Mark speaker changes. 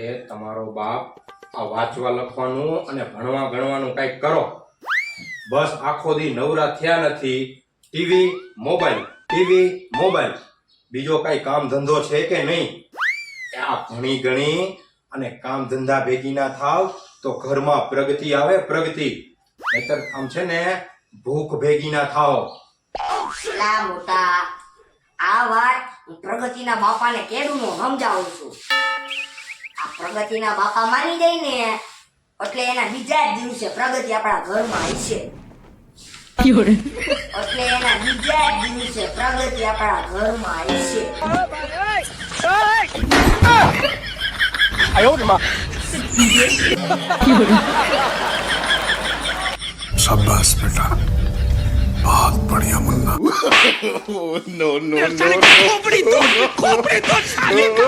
Speaker 1: એ તમારો બાપ આ વાંચવા લખવાનું અને ભણવા ગણવાનું કંઈક કરો. બસ આખો દી નવરા થયા નથી. ટીવી મોબાઈલ બીજો કઈ કામ ધંધો છે કે નહીં? આ ભણી ગણી અને કામ ધંધા ભેગી ના થાવ તો ઘરમાં પ્રગતિ આવે, પ્રગતિ. નહીતર આમ છે ને ભૂખ ભેગી ના થાવ.
Speaker 2: લા મોટા, આ વાત હું પ્રગતિના બાપાને કેદું સમજાવું છું. આ પ્રગતિના બાપા માની જાય ને એટલે એના બીજા જ દિવસે પ્રગતિ આપણા ઘરમાં હશે. એટલે એના બીજા જ દિવસે પ્રગતિ આપણા ઘરમાં હશે.
Speaker 3: शाबाश बेटा, बहुत बढ़िया मुन्ना। नो नो नो खोपड़ी तो साले का।